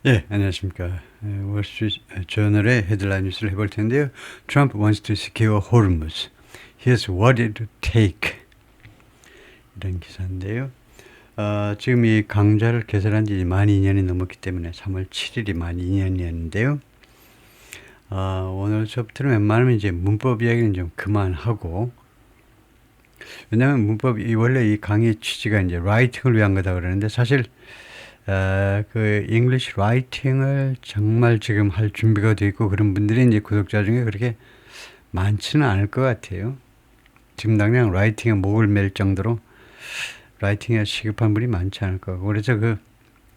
예, 안녕하십니까. 월스트리트 저널의 헤드라인 뉴스를 해볼 텐데요. Trump wants to secure Hormuz. Here's what it would take. 이런 기사인데요. 지금 이 강자를 개설한 지 만 2년이 넘었기 때문에 3월 7일이 만 2년이었는데요. 오늘부터는 웬만하면 이제 문법 이야기는 좀 그만하고, 왜냐하면 문법이 원래 이 강의 취지가 이제 라이팅을 위한 거다 그러는데 사실 그 잉글리시 라이팅을 정말 지금 할 준비가 돼 있고 그런 분들이 이제 구독자 중에 그렇게 많지는 않을 것 같아요. 지금 당장 라이팅에 목을 맬 정도로 라이팅에 시급한 분이 많지 않을 거고, 그래서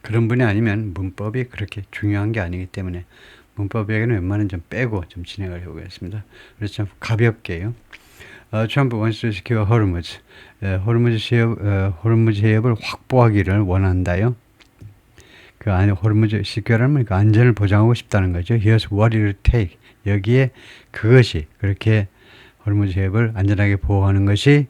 그런 분이 아니면 문법이 그렇게 중요한 게 아니기 때문에 문법 이야기는 웬만하면 좀 빼고 좀 진행을 해보겠습니다. 그래서 좀 가볍게요. 트럼프 wants to secure Hormuz. 호르무즈 해협을 확보하기를 원한다요. 그 안에 호르무즈 시큐어라는 그 안전을 보장하고 싶다는 거죠. Here's what it will take. 여기에 그것이 그렇게 호르무즈 해협을 안전하게 보호하는 것이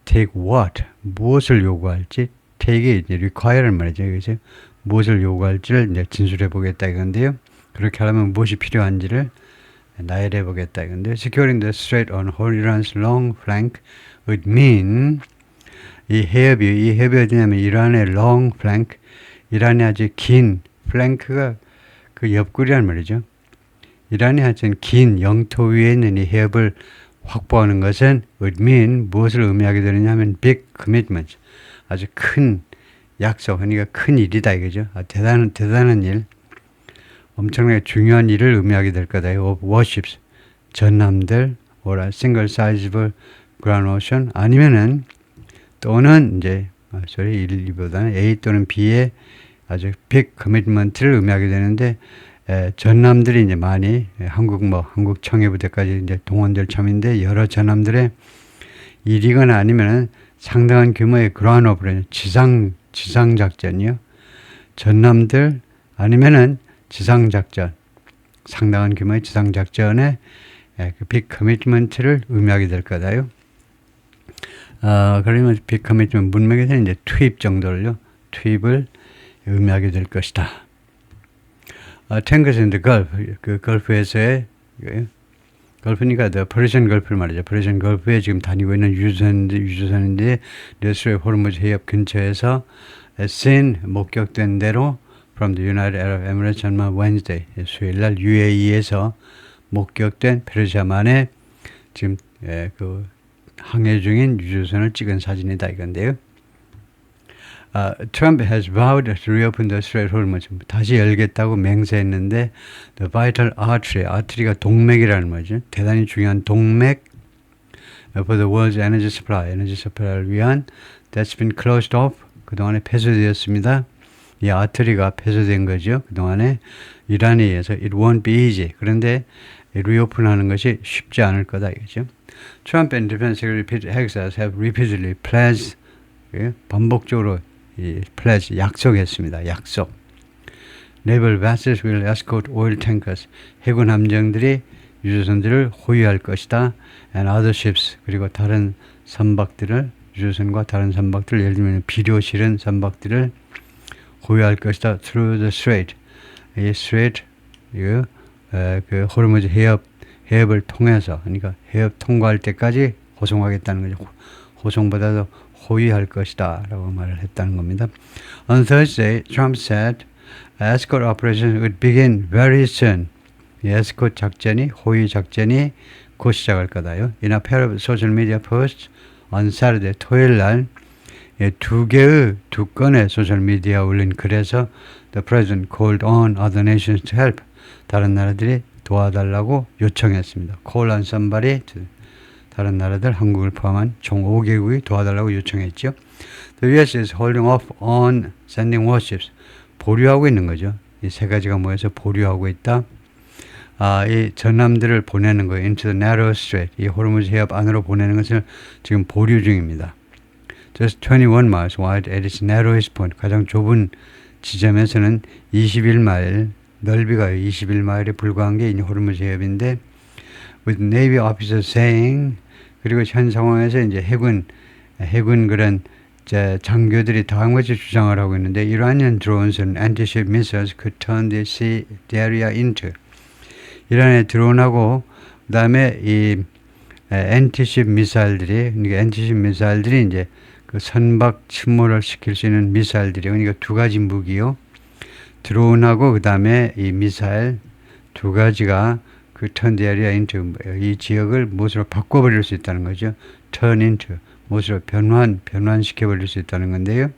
take what 무엇을 요구할지 take이 이제 require란 말이죠. 그래서 무엇을 요구할지를 이제 진술해 보겠다 이건데요. 그렇게 하려면 무엇이 필요한지를 나열해 보겠다 이건데요. Securing the strait on Iran's long flank would mean 이 해협이 어디냐면 이란의 long flank, 이란의 아주 긴 플랭크가 그 옆구리란 말이죠. 이란이 아주 긴 영토 위에 있는 이 해협을 확보하는 것은 would mean 무엇을 의미하게 되느냐 하면 big commitment, 아주 큰 약속, 그러니까 큰 일이다 이거죠. 대단한 일, 엄청나게 중요한 일을 의미하게 될 거다. of warships, 전함들, or a single sizable ground ocean, 아니면은 또는 이제 1, 2보다는 A 또는 B의 아주 빅 커미트먼트를 의미하게 되는데, 전함들이 이제 많이 한국 청해부대까지 이제 동원될 참인데, 여러 전함들의 일이거나 아니면은 상당한 규모의 그라운드 오퍼레이션, 지상 작전이요. 전함들 아니면은 지상 작전, 상당한 규모의 지상 작전에 그 빅 커미트먼트를 의미하게 될 거다요. 그러면 빅 커미트먼트 문맥에서는 이제 투입 정도를요, 투입을 의미하게 될 것이다. Tankers in the Gulf, 그 걸프에서의, 걸프니까 the Persian Gulf를 말이죠. Persian Gulf에 지금 다니고 있는 유조선인데 레스의 호르무즈 해협 근처에서 seen 목격된 대로 from the United Arab Emirates on Wednesday, 수요일날 UAE에서 목격된 페르시아만의 지금 그 항해 중인 유조선을 찍은 사진이다 이건데요. Trump has vowed to reopen the Strait of Hormuz. 다시 열겠다고 맹세했는데 the vital artery가 동맥이라는 거죠. 대단히 중요한 동맥 for the world's energy supply, 에너지 서플라이를 위한 that's been closed off. 그동안에 폐쇄되었습니다. 이 아트리가 폐쇄된 거죠. 그동안에 이란에 의해서 it won't be easy. 그런데 리오픈하는 것이 쉽지 않을 거다 이거죠. Trump and Defense Secretary Pete Hegseth have repeatedly pledged, 반복적으로 pledge, 약속했습니다. 약속. Naval vessels will escort oil tankers. 해군 함정들이 유조선들을 호위할 것이다. And other ships, 그리고 다른 선박들을, 유조선과 다른 선박들을, 예를 들면 비료 실은 선박들을 호위할 것이다. Through the strait. 이 strait, 그 호르무즈 해협을 통해서, 그러니까 해협 통과할 때까지 호송하겠다는 거죠. 호송보다도 호위할 것이다 라고 말을 했다는 겁니다. On Thursday, Trump said escort operations would begin very soon. 에스코트 작전이, 호위 작전이 곧 시작할 거다요. In a pair of social media posts on Saturday, 토요일 날 두 건의 소셜미디어에 올린 글에서 the president called on other nations to help. 다른 나라들이 도와달라고 요청했습니다. call on somebody to, 다른 나라들, 한국을 포함한 총 5개국이 도와달라고 요청했죠. The U.S. is holding off on sending warships. 보류하고 있는 거죠. 이 세 가지가 모여서 보류하고 있다. 이 전함들을 보내는 거예요. into the narrow strait. 이 호르무즈 해협 안으로 보내는 것을 지금 보류 중입니다. Just 21 miles wide at its narrowest point. 가장 좁은 지점에서는 21마일, 넓이가 21마일에 불과한 게 이 호르무즈 해협인데, with Navy officers saying, 그리고 현 상황에서 이제 해군 그런 장교들이 다음 같이 주장을 하고 있는데 Iranian drones and anti-ship missiles could turn the area into 이란의 드론하고 그다음에 이 엔티십 미사일들이 그러니까 엔티십 미사일들이 이제 그 선박 침몰을 시킬 수 있는 미사일들이 그러니까 두 가지 무기요. 드론하고 그다음에 이 미사일 두 가지가 그 turn the area into 이 지역을 무엇으로 바꿔버릴 수 있다는 거죠. turn into 무엇으로 변환시켜 버릴 수 있다는 건데요.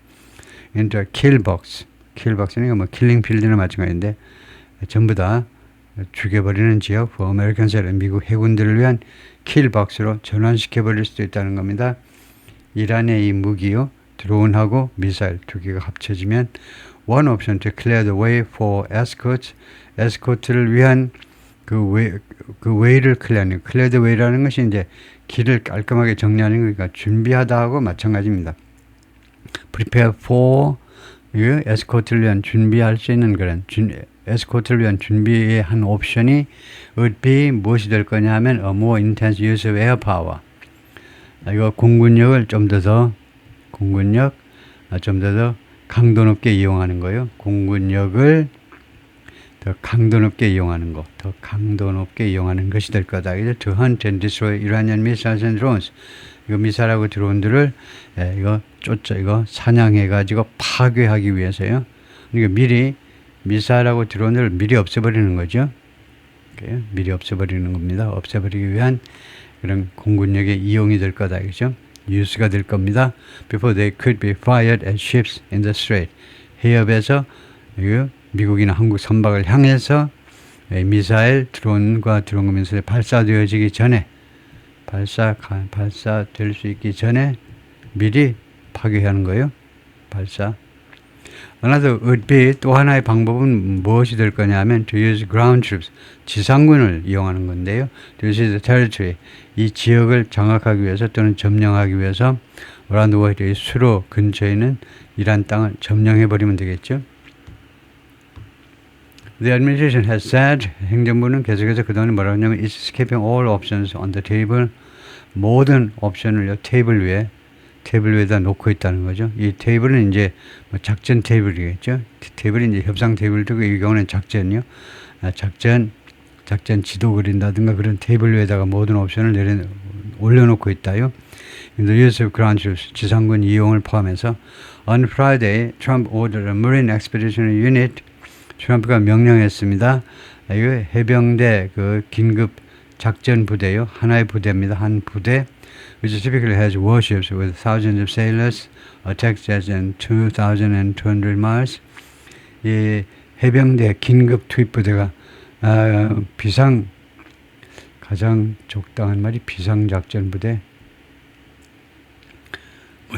into kill box. kill box는 뭐 킬링 필드나 마찬가지인데 전부 다 죽여버리는 지역, 아메리칸 미국 해군들을 위한 킬박스로 전환시켜버릴 수도 있다는 겁니다. 이란의 이 무기요, 드론하고 미사일 두 개가 합쳐지면 one option to clear the way for escorts, 에스코트를 위한 그 way를 클리어하는, clear the way라는 것이 이제 길을 깔끔하게 정리하는 거니까 준비하다 하고 마찬가지입니다. prepare for 에스코트를 위한 준비할 수 있는 그런 에스코트를 위한 준비의 한 옵션이 would be 무엇이 될 거냐 하면 a more intense use of air power. 이거 공군력을 좀 더 강도 높게 이용하는 거예요. 공군력을 더 강도 높게 이용하는 거, 더 강도 높게 이용하는 것이 될 거다. 이제 to hunt and destroy Iranian missiles and drones. 이거 미사일하고 드론들을 이거 사냥해가지고 파괴하기 위해서요. 그러니까 미리 미사일하고 드론을 미리 없애버리는 거죠. 미리 없애버리는 겁니다. 없애버리기 위한 그런 공군력의 이용이 될 거다. 그죠? 유스가 될 겁니다. Before they could be fired at ships in the strait. 해협에서 미국이나 한국 선박을 향해서 미사일, 드론과 드론 미사일이 발사되어지기 전에 발사될 수 있기 전에 미리 파괴하는 거예요. 발사. Another would be 또 하나의 방법은 무엇이 될 거냐면 to use ground troops, 지상군을 이용하는 건데요. To use the territory, 이 지역을 장악하기 위해서 또는 점령하기 위해서 around the world, 이 수로 근처에 있는 이란 땅을 점령해버리면 되겠죠. The administration has said, 행정부는 계속해서 그동안 뭐라고 하냐면 it's skipping all options on the table, 모든 옵션을 테이블 위에다 놓고 있다는 거죠. 이 테이블은 이제 뭐 작전 테이블이겠죠. 테이블이 이제 협상 테이블이고 이 경우는 작전이요. 작전 지도 그린다든가 그런 테이블 위에다가 모든 옵션을 올려놓고 있다요. In the use of ground troops, 지상군 이용을 포함해서 on Friday, Trump ordered a Marine Expeditionary Unit. 트럼프가 명령했습니다. 이거 해병대 그 긴급 작전 부대요. 하나의 부대입니다. 한 부대. which typically has warships with thousands of sailors, attack jets and 2,200 miles. 이 해병대 긴급 투입 부대가 가장 적당한 말이 비상작전 부대.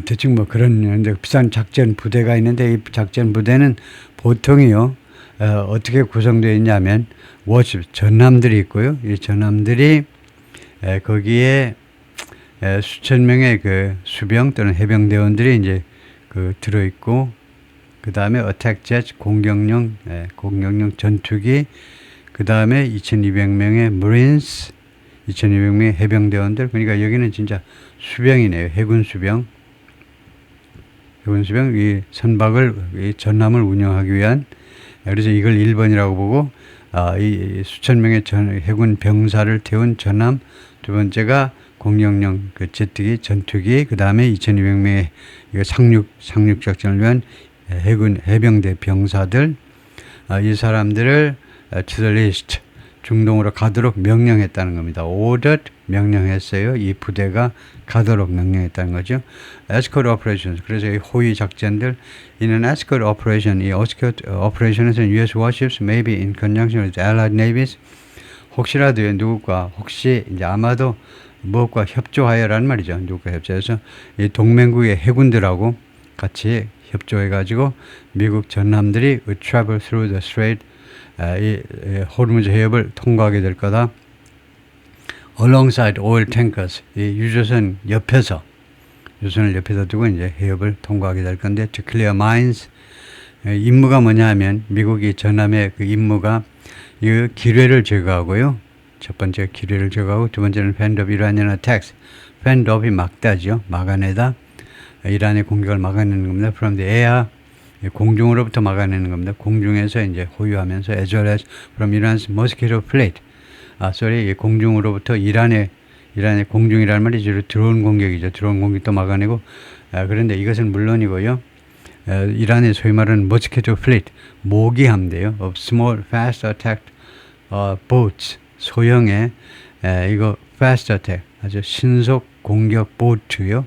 대충 뭐 그런 비상 작전 부대가 있는데 이 작전 부대는 보통이요. 어떻게 구성되어 있냐면 워십 전함들이 있고요. 이 전함들이 거기에 수천 명의 그 수병 또는 해병대원들이 이제 그 들어있고, 그 다음에 어택 제트 공격용 전투기, 그 다음에 2,200명의 무린스, 2,200명의 해병대원들. 그러니까 여기는 진짜 수병이네요. 해군 수병, 이 선박을, 이 전함을 운영하기 위한. 그래서 이걸 1번이라고 보고, 이 수천 명의 해군 병사를 태운 전함, 두 번째가 공격용 그 제트기, 전투기, 그 다음에 2,200명의 상륙 작전을 위한 해병대 병사들, 이 사람들을 to the list, 중동으로 가도록 명령했다는 겁니다. ordered, 명령했어요. 이 부대가 가도록 명령했다는 거죠. escort operations, 그래서 이 호위 작전들, 이는 escort operation, 이 escort operation에서는 US warships may be in conjunction with allied navies, 혹시라도 혹시 이제 아마도 무엇과 협조하여라는 말이죠. 누구가 협조해서 이 동맹국의 해군들하고 같이 협조해가지고 미국 전함들이 travel through the strait, 이 호르무즈 해협을 통과하게 될 거다. alongside oil tankers, 이 유조선을 옆에서 두고 이제 해협을 통과하게 될 건데, to clear mines, 임무가 뭐냐 하면 미국이 전함의 그 임무가 이 기뢰를 제거하고요. 첫 번째 기뢰를 제거하고, 두 번째는 fend off Iranian attacks. fend off이 막다죠. 막아내다. 이란의 공격을 막아내는 겁니다. From the air, 공중으로부터 막아내는 겁니다. 공중에서 이제 호위하면서 as well as from Iran's mosquito fleet. 공중으로부터 이란의 공중이라는 말이 주로 드론 공격이죠. 드론 공격도 막아내고 그런데 이것은 물론이고요. 이란의 소위 말하는 mosquito fleet, 모기함대요. of small fast attack boats, 소형의 이거 fast attack, 아주 신속 공격 보트요.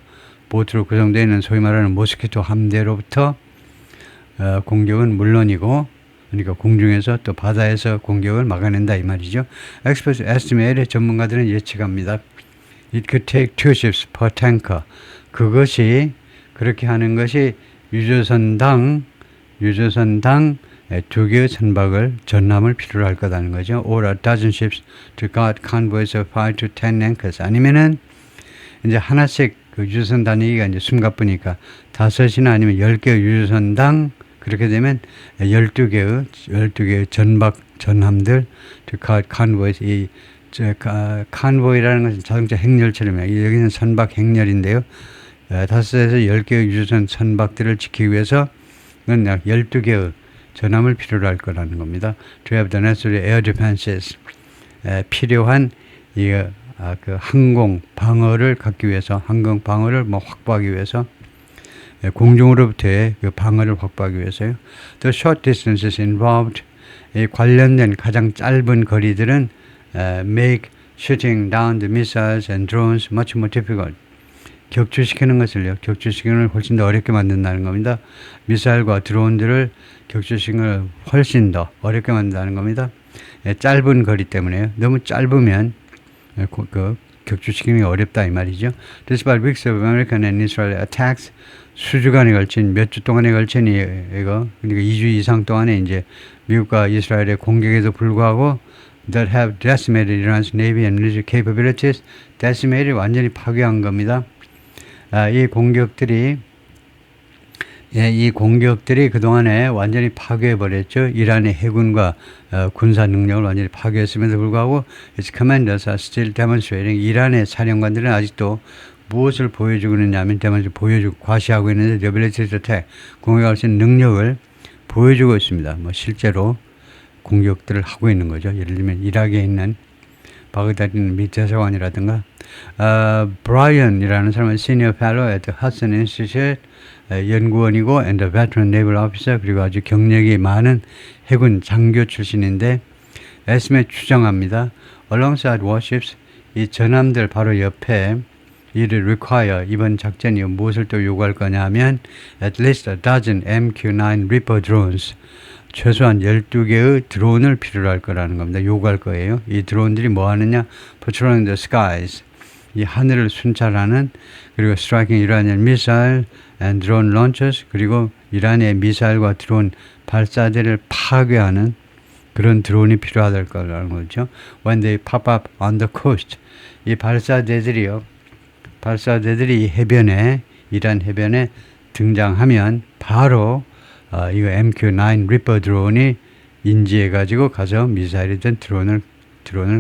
보트로 구성되어 있는 소위 말하는 모스키토 함대로부터 공격은 물론이고, 그러니까 공중에서 또 바다에서 공격을 막아낸다 이 말이죠. Experts estimate, 전문가들은 예측합니다. It could take 2 ships per tanker. 그것이 그렇게 하는 것이 유조선당 2개의 선박을 전함을 필요로 할 거다는 거죠. Or a dozen ships to guard convoys of 5 to 10 anchors. 아니면은 이제 하나씩 그 유조선 단위가 이제 숨가쁘니까 5이나 아니면 10개의 유조선당, 그렇게 되면 12개의 전함들 to guard convoys. convoy라는 것은 자동차 행렬처럼 여기는 선박 행렬인데요. 5에서 10개의 유조선 선박들을 지키기 위해서 약 12개의 전함을 필요로 할 거라는 겁니다. To have the necessary air defenses. 필요한 그 항공 방어를 갖기 위해서, 항공 방어를 확보하기 위해서, 공중으로부터의 그 방어를 확보하기 위해서요. The short distances involved, 관련된 가장 짧은 거리들은 make shooting down the missiles and drones much more difficult. 격추시키는 걸 훨씬 더 어렵게 만든다는 겁니다. 미사일과 드론들을 격추시키는 걸 훨씬 더 어렵게 만든다는 겁니다. 짧은 거리 때문에요. 너무 짧으면 격추시키는 게 어렵다 이 말이죠. Despite weeks of American and Israel attacks, 수주간에 걸친, 몇 주 동안에 걸친 이거, 그러니까 2주 이상 동안에 이제 미국과 이스라엘의 공격에도 불구하고 that have decimated Iran's navy and military capabilities. decimated, 완전히 파괴한 겁니다. 이 공격들이 그동안에 완전히 파괴해버렸죠. 이란의 해군과 군사 능력을 완전히 파괴했음에도 불구하고 its commanders are still demonstrating. 이란의 사령관들은 아직도 무엇을 보여주고 있느냐면 과시하고 있는데 the ability to attack, 공격할 수 있는 능력을 보여주고 있습니다. 실제로 공격들을 하고 있는 거죠. 예를 들면 이라크에 있는 바그다드 미 대사관이라든가 브라이언이라는 사람은 Senior Fellow at the Hudson Institute 연구원이고 and a veteran naval officer, 그리고 아주 경력이 많은 해군 장교 출신인데 estimate 추정합니다. Alongside warships, 이 전함들 바로 옆에 이를 require, 이번 작전이 무엇을 또 요구할 거냐 하면 at least a dozen MQ-9 Reaper drones, 최소한 12개의 드론을 필요로 할 거라는 겁니다. 요구할 거예요. 이 드론들이 뭐 하느냐? Patrolling the skies, 이 하늘을 순찰하는, 그리고 striking Iranian missile and drone launchers, 그리고 이란의 미사일과 드론 발사대를 파괴하는 그런 드론이 필요하다는 거죠. When they pop up on the coast, 이 발사대들이 해변에, 이란 해변에 등장하면 바로 이거 MQ-9 Reaper 드론이 인지해가지고 가서 미사일이든 드론을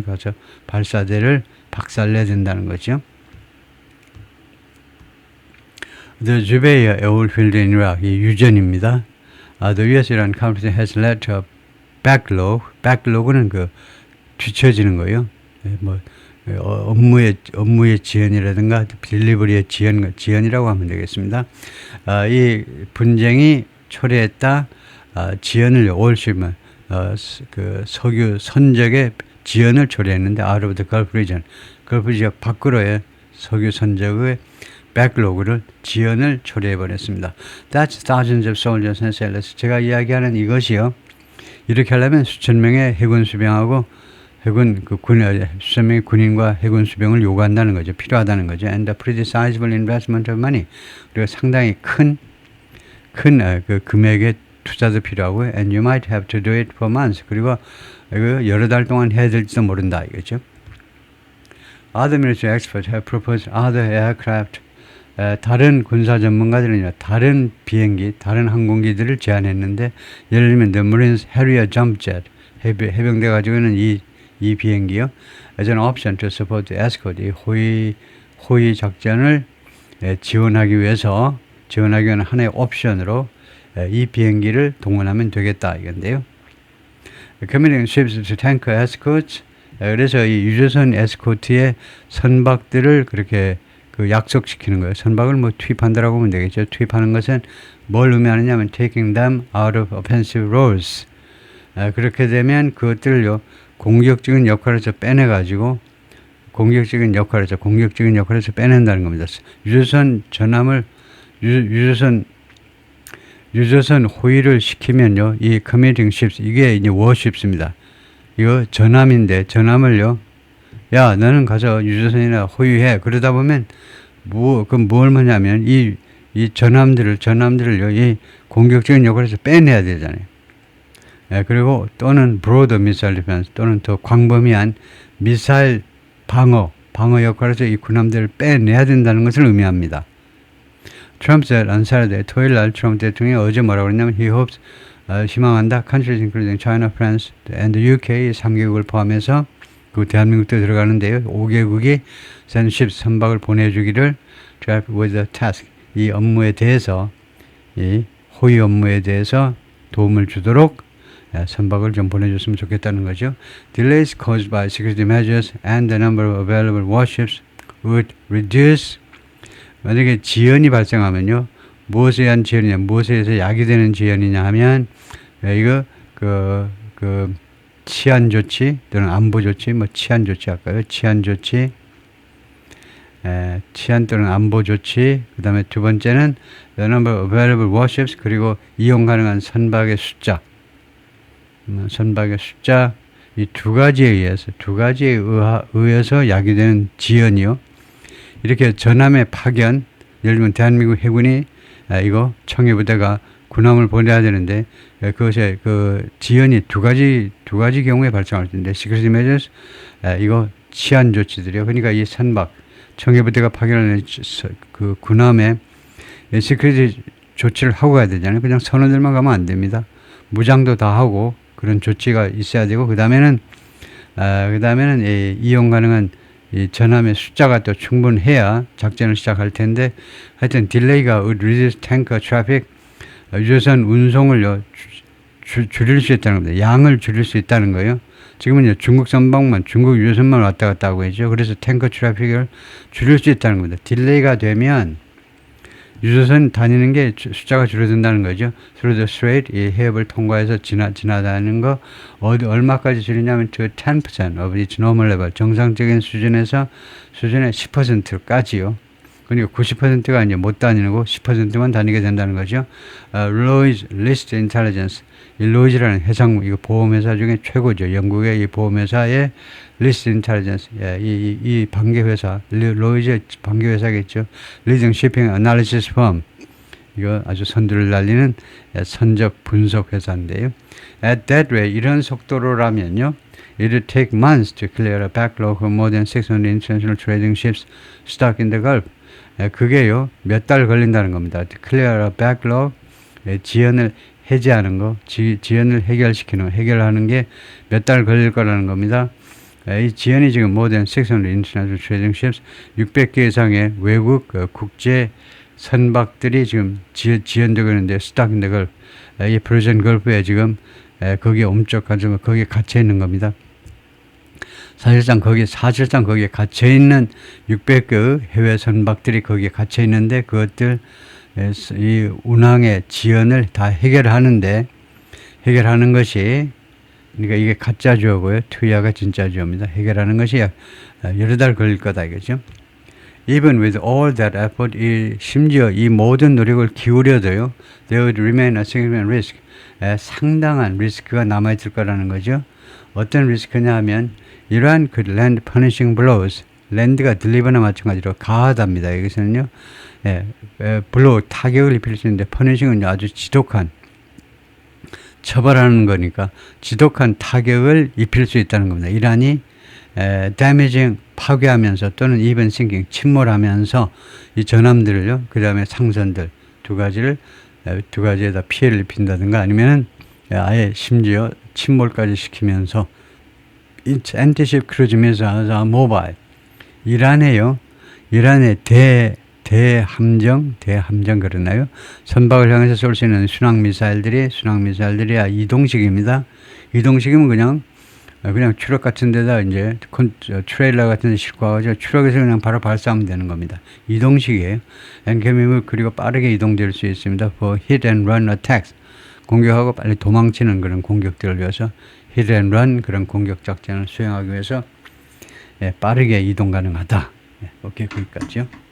가서 발사대를 박살내야 된다는 거죠. The Zubayr Airfield in Iraq, 이 유전입니다. The U.S.-Iran conflict has led to a backlog. backlog은 그 뒤처지는 거예요. 업무의 지연이라든가 딜리버리의 지연이라고 하면 되겠습니다. 이 분쟁이 초래했다. 지연을 올시면 그 석유 선적의 지연을 초래했는데 out of the Gulf region, 걸프 지역 밖으로의 석유 선적의 백로그를 지연을 초래해버렸습니다. That's thousands of soldiers and sailors. 제가 이야기하는 이것이요. 이렇게 하려면 수천 명의 해군 수병하고 수천 명의 군인과 해군 수병을 요구한다는 거죠. 필요하다는 거죠. And a pretty sizable investment of money. 그리고 상당히 큰 그 금액의 투자도 필요하고, and you might have to do it for months. 그리고 여러 달 동안 해야 될지도 모른다 이거죠. Other military experts have proposed other aircraft. 다른 군사 전문가들은 다른 비행기, 다른 항공기들을 제안했는데, 예를 들면 the Marines Harrier Jump Jet, 해병대 가지고는 이 비행기요, as an option to support the escort, 이 호위 작전을 지원하기 위해서 지원하기 위한 하나의 옵션으로 이 비행기를 동원하면 되겠다 이건데요. Committing ships to tanker escorts. 그래서 이 유조선 에스코트의 선박들을 그렇게 그 약속시키는 거예요. 선박을 뭐 투입한다라고 보면 되겠죠. 투입하는 것은 뭘 의미하느냐면 taking them out of offensive roles. 그렇게 되면 그것들을요 공격적인 역할에서 빼내가지고 공격적인 역할에서 빼낸다는 겁니다. 유조선 전함을 유조선 호위를 시키면요 이 committing ships 이게 이제 warships입니다. 이거 전함인데 전함을요 야 너는 가서 유조선이나 호위해. 그러다 보면 그럼 뭘 하냐면 이 전함들을요 이 공격적인 역할에서 빼내야 되잖아요. 그리고 또는 broader missile defense 또는 더 광범위한 미사일 방어 역할에서 이 군함들을 빼내야 된다는 것을 의미합니다. 트럼프 said on Saturday, 토요일 날 트럼프 대통령이 어제 뭐라고 그랬냐면 he hopes, 희망한다, countries including China, France and the UK 3개국을 포함해서 그 대한민국도 들어가는데요. 5개국이 send ships 선박을 보내주기를 to help with the task 이 업무에 대해서 이 호위 업무에 대해서 도움을 주도록 선박을 좀 보내줬으면 좋겠다는 거죠. Delays caused by security measures and the number of available warships would reduce. 만약에 지연이 발생하면요, 무엇에 의한 지연이냐, 무엇에 의해서 야기되는 지연이냐 하면 이거 그 치안 조치 또는 안보 조치, 뭐 치안 조치 할까요? 치안 조치, 치안 또는 안보 조치. 그다음에 두 번째는 the number of available warships 그리고 이용 가능한 선박의 숫자. 선박의 숫자 이 두 가지에 의해서 야기되는 지연이요. 이렇게 전함의 파견, 예를 들면 대한민국 해군이 이거 청해부대가 군함을 보내야 되는데 그것에 그 지연이 두 가지 경우에 발생할 텐데 시크릿 메저스 이거 치안 조치들이요. 그러니까 이 선박 청해부대가 파견하는 그 군함에 시크릿 조치를 하고 가야 되잖아요. 그냥 선원들만 가면 안 됩니다. 무장도 다 하고 그런 조치가 있어야 되고 그다음에는 이용 가능한 이 전함의 숫자가 또 충분해야 작전을 시작할 텐데 하여튼 딜레이가 reduce tanker traffic 유조선 운송을요 줄일 수 있다는 겁니다. 양을 줄일 수 있다는 거예요. 지금은요 중국 선박만 중국 유조선만 왔다 갔다 하고 있죠. 그래서 탱커 트래픽을 줄일 수 있다는 겁니다. 딜레이가 되면 유조선 다니는 게 숫자가 줄어든다는 거죠. Through the strait, 이 해협을 통과해서 지나다니는 거 얼마까지 줄이냐면 to 10% of its normal level, 정상적인 수준의 10%까지요. 그러니까 90%가 이제 못 다니는 거 10%만 다니게 된다는 거죠. Lloyd's List Intelligence, 이 로이즈라는 해상 이거 보험회사 중에 최고죠. 영국의 이 보험회사의 List Intelligence, 이 방계회사, 로이즈의 방계회사겠죠. Leading Shipping Analysis Firm, 이거 아주 선두를 달리는 선적 분석 회사인데요. At that rate, 이런 속도로라면요, it would take months to clear a backlog of more than 600 international trading ships stuck in the Gulf. 그게요, 몇 달 걸린다는 겁니다. To clear a backlog, 지연을 해제하는 거, 지연을 해결하는 게 몇 달 걸릴 거라는 겁니다. 이 지연이 지금 more than 600 international trading ships, 600개 이상의 외국 국제 선박들이 지금 지연되고 있는데 stuck in the Gulf, 이 프로전 걸프에 지금 거기에 엄격한 거기에 갇혀 있는 겁니다. 사실상 거기에 갇혀 있는 600개 해외 선박들이 거기에 갇혀 있는데 그것들 이 운항의 지연을 다 해결하는 것이 그러니까 이게 가짜 주어고요. 투야가 진짜 주어입니다. 해결하는 것이 여러 달 걸릴 거다 이거죠. Even with all that effort, 심지어 이 모든 노력을 기울여도요, there would remain a significant risk. 상당한 리스크가 남아있을 거라는 거죠. 어떤 리스크냐 하면 이러한 그 land punishing blows, 랜드가 딜리버나 마찬가지로 가하답니다. 여기서는요, 블로우, 타격을 입힐 수 있는데 punishing은 아주 지독한 처벌하는 거니까 지독한 타격을 입힐 수 있다는 겁니다. 이란이 damaging, 파괴하면서 또는 even sinking, 침몰하면서 이 전함들을요, 그 다음에 상선들 두 가지에다 피해를 입힌다든가 아니면은 아예 심지어 침몰까지 시키면서 anti-ship cruise missiles are mobile. 이란의 대함정 그러나요? 선박을 향해서 쏠 수 있는 순항 미사일들이 이동식입니다. 이동식이면 그냥 트럭 같은 데다 이제 트레일러 같은 데 싣고 와가지고 트럭에서 그냥 바로 발사하면 되는 겁니다. 이동식이에요. 엔케미는 그리고 빠르게 이동될 수 있습니다. For hit and run attacks. 공격하고 빨리 도망치는 그런 공격들을 위해서 hit and run 그런 공격 작전을 수행하기 위해서 빠르게 이동 가능하다. 오케이, 거기까지요.